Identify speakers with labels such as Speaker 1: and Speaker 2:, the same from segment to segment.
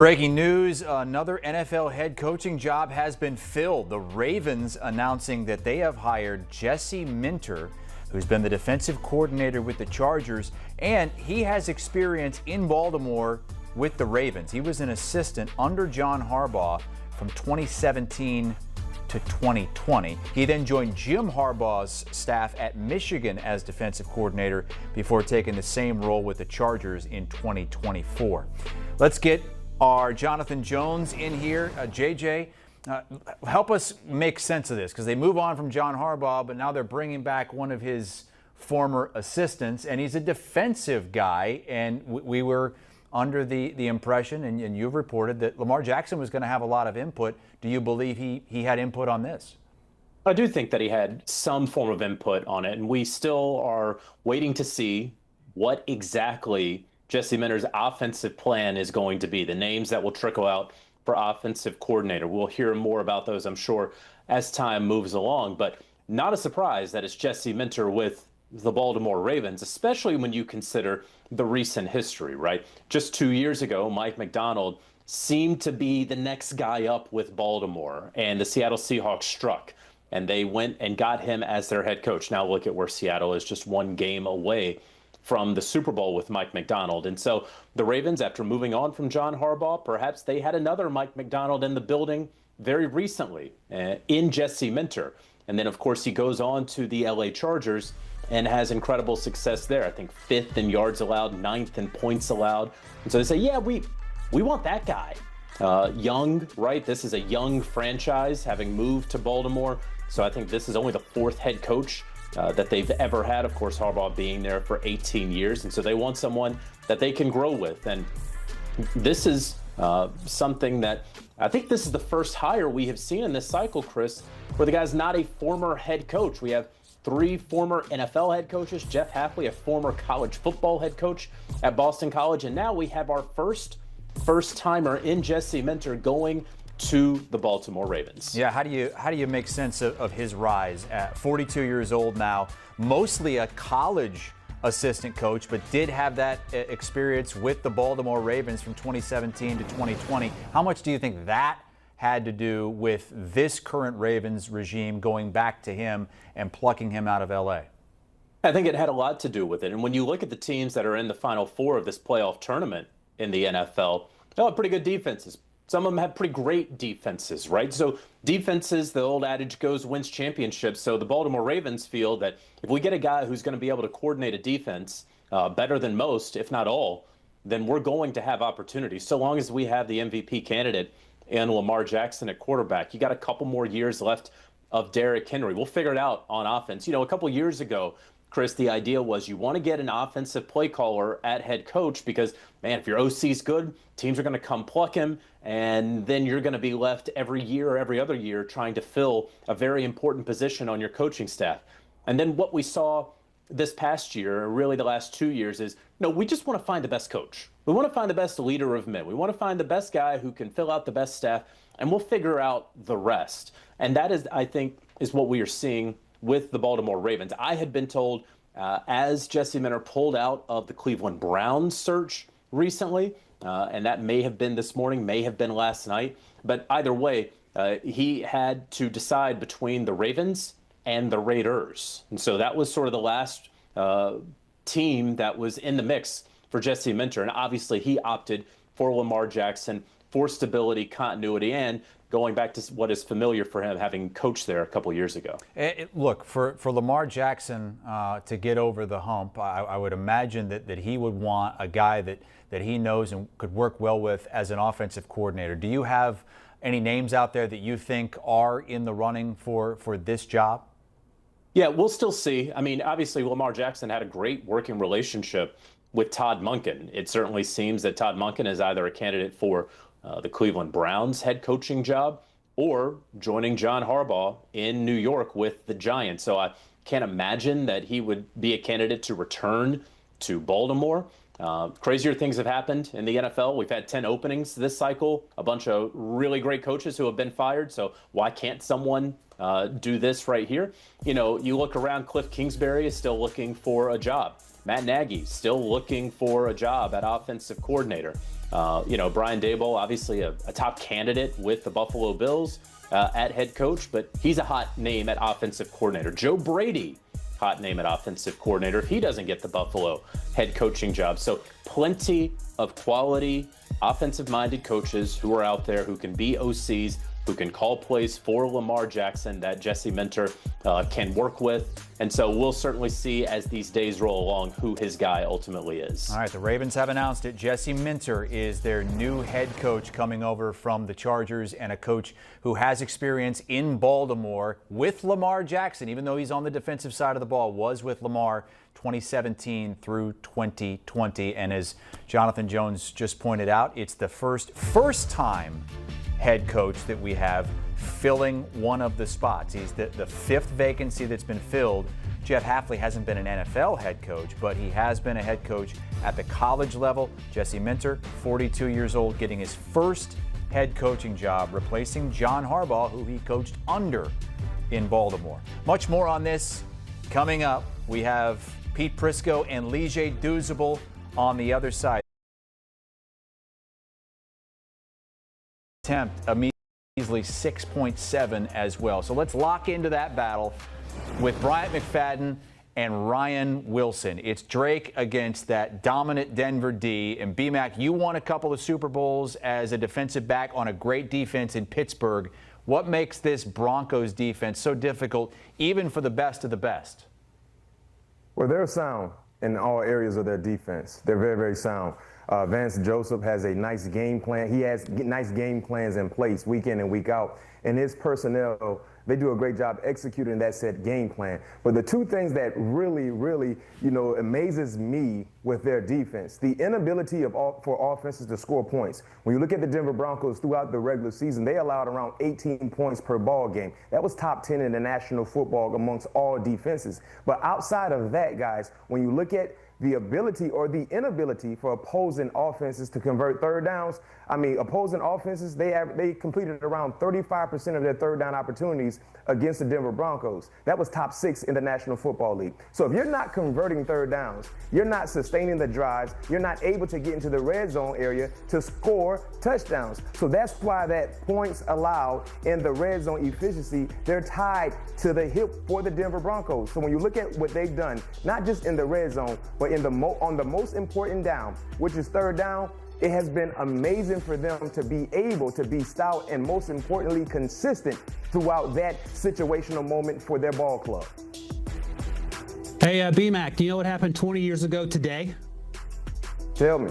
Speaker 1: Breaking news, another NFL head coaching job has been filled. The Ravens announcing that they have hired Jesse Minter, who's been the defensive coordinator with the Chargers, and he has experience in Baltimore with the Ravens. He was an assistant under John Harbaugh from 2017 to 2020. He then joined Jim Harbaugh's staff at Michigan as defensive coordinator before taking the same role with the Chargers in 2024. Let's get our Jonathan Jones in here. JJ, help us make sense of this, because they move on from John Harbaugh, but now they're bringing back one of his former assistants, and he's a defensive guy, and we were under the impression, and you've reported, that Lamar Jackson was going to have a lot of input. Do you believe he had input on this?
Speaker 2: I do think that he had some form of input on it, and we still are waiting to see what exactly Jesse Minter's offensive plan is going to be, the names that will trickle out for offensive coordinator. We'll hear more about those, I'm sure, as time moves along, but not a surprise that it's Jesse Minter with the Baltimore Ravens, especially when you consider the recent history, right? Just 2 years ago, Mike Macdonald seemed to be the next guy up with Baltimore, and the Seattle Seahawks struck, and they went and got him as their head coach. Now look at where Seattle is, just one game away from the Super Bowl with Mike Macdonald. And so the Ravens, after moving on from John Harbaugh, perhaps they had another Mike Macdonald in the building very recently in Jesse Minter. And then, of course, he goes on to the LA Chargers and has incredible success there. I think 5th in yards allowed, 9th in points allowed. And so they say, yeah, we want that guy. Young, right? This is a young franchise, having moved to Baltimore. So I think this is only the 4th head coach that they've ever had, of course, Harbaugh being there for 18 years. And so they want someone that they can grow with. And this is something that I think this is the first hire we have seen in this cycle, Chris, where the guy's not a former head coach. We have 3 former NFL head coaches, Jeff Hafley, a former college football head coach at Boston College. And now we have our first-timer in Jesse Minter going to the Baltimore Ravens.
Speaker 1: Yeah, how do you make sense of his rise at 42 years old now, mostly a college assistant coach, but did have that experience with the Baltimore Ravens from 2017 to 2020. How much do you think that had to do with this current Ravens regime going back to him and plucking him out of LA?
Speaker 2: I think it had a lot to do with it. And when you look at the teams that are in the Final Four of this playoff tournament in the NFL, they all have pretty good defenses. Some of them have pretty great defenses, right? So defenses, the old adage goes, wins championships. So the Baltimore Ravens feel that if we get a guy who's going to be able to coordinate a defense better than most, if not all, then we're going to have opportunities. So long as we have the MVP candidate and Lamar Jackson at quarterback. You got a couple more years left of Derrick Henry. We'll figure it out on offense. You know, a couple years ago, Chris, the idea was you want to get an offensive play caller at head coach because, man, if your OC's good, teams are going to come pluck him, and then you're going to be left every year or every other year trying to fill a very important position on your coaching staff. And then what we saw this past year, really the last 2 years, is, no, we just want to find the best coach. We want to find the best leader of men. We want to find the best guy who can fill out the best staff, and we'll figure out the rest. And that is, I think, is what we are seeing with the Baltimore Ravens. I had been told as Jesse Minter pulled out of the Cleveland Browns search recently, and that may have been this morning, may have been last night, but either way, he had to decide between the Ravens and the Raiders. And so that was sort of the last team that was in the mix for Jesse Minter. And obviously he opted for Lamar Jackson for stability, continuity, and going back to what is familiar for him, having coached there a couple years ago.
Speaker 1: Look, for Lamar Jackson to get over the hump, I would imagine that he would want a guy that he knows and could work well with as an offensive coordinator. Do you have any names out there that you think are in the running for this job?
Speaker 2: Yeah, we'll still see. I mean, obviously, Lamar Jackson had a great working relationship with Todd Monken. It certainly seems that Todd Monken is either a candidate for the Cleveland Browns head coaching job or joining John Harbaugh in New York with the Giants. So I can't imagine that he would be a candidate to return to Baltimore. Crazier things have happened in the NFL. We've had 10 openings this cycle, a bunch of really great coaches who have been fired. So why can't someone do this right here? You know, you look around, Cliff Kingsbury is still looking for a job. Matt Nagy still looking for a job at offensive coordinator. Brian Daboll, obviously a top candidate with the Buffalo Bills at head coach, but he's a hot name at offensive coordinator. Joe Brady, hot name at offensive coordinator. He doesn't get the Buffalo head coaching job. So plenty of quality offensive-minded coaches who are out there who can be OCs, who can call plays for Lamar Jackson that Jesse Minter can work with. And so we'll certainly see as these days roll along who his guy ultimately is.
Speaker 1: All right, the Ravens have announced it. Jesse Minter is their new head coach coming over from the Chargers, and a coach who has experience in Baltimore with Lamar Jackson, even though he's on the defensive side of the ball, was with Lamar 2017 through 2020. And as Jonathan Jones just pointed out, it's the first time head coach that we have filling one of the spots. He's the fifth vacancy that's been filled. Jeff Hafley hasn't been an NFL head coach, but he has been a head coach at the college level. Jesse Minter, 42 years old, getting his first head coaching job, replacing John Harbaugh, who he coached under in Baltimore. Much more on this coming up. We have Pete Prisco and Lige Douzable on the other side. Attempt a measly 6.7 as well. So let's lock into that battle with Bryant McFadden and Ryan Wilson. It's Drake against that dominant Denver D. And BMAC, you won a couple of Super Bowls as a defensive back on a great defense in Pittsburgh. What makes this Broncos defense so difficult, even for the best of the best?
Speaker 3: Well, they're sound in all areas of their defense. They're very, very sound. Vance Joseph has a nice game plan. He has nice game plans in place week in and week out. And his personnel, they do a great job executing that set game plan. But the two things that really, really, amazes me with their defense, the inability for offenses to score points. When you look at the Denver Broncos throughout the regular season, they allowed around 18 points per ball game. That was top 10 in the National Football amongst all defenses. But outside of that, guys, when you look at the ability or the inability for opposing offenses to convert third downs. I mean, opposing offenses, they completed around 35% of their third down opportunities against the Denver Broncos. That was top 6 in the National Football League. So if you're not converting third downs, you're not sustaining the drives, you're not able to get into the red zone area to score touchdowns. So that's why that points allowed in the red zone efficiency, they're tied to the hip for the Denver Broncos. So when you look at what they've done, not just in the red zone, but on the most important down, which is third down, it has been amazing for them to be able to be stout and, most importantly, consistent throughout that situational moment for their ball club.
Speaker 4: Hey, BMAC, do you know what happened 20 years ago today?
Speaker 3: Tell me.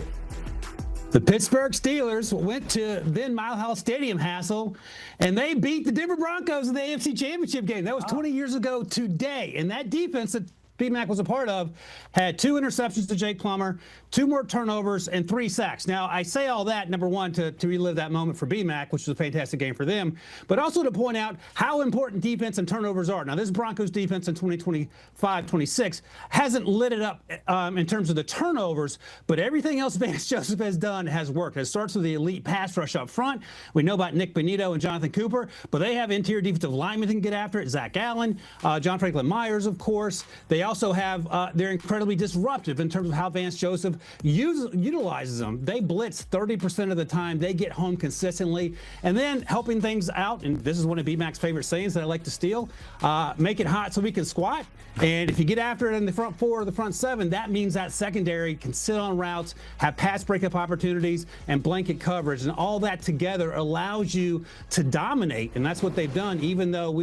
Speaker 4: The Pittsburgh Steelers went to then Mile High Stadium hassle, and they beat the Denver Broncos in the AFC Championship game. That was 20 years ago today. And that defense that BMAC was a part of had 2 interceptions to Jake Plummer, 2 more turnovers, and 3 sacks. Now, I say all that, number one, to relive that moment for BMAC, which was a fantastic game for them, but also to point out how important defense and turnovers are. Now, this Broncos defense in 2025-26 hasn't lit it up in terms of the turnovers, but everything else Vance Joseph has done has worked. It starts with the elite pass rush up front. We know about Nick Bonito and Jonathan Cooper, but they have interior defensive linemen that can get after it. Zach Allen, John Franklin Myers, of course. They also have, they're incredibly disruptive in terms of how Vance Joseph utilizes them. They blitz 30% of the time. They get home consistently. And then helping things out, and this is one of BMAC's favorite sayings that I like to steal, make it hot so we can squat. And if you get after it in the front 4 or the front 7, that means that secondary can sit on routes, have pass breakup opportunities, and blanket coverage. And all that together allows you to dominate. And that's what they've done, even though we've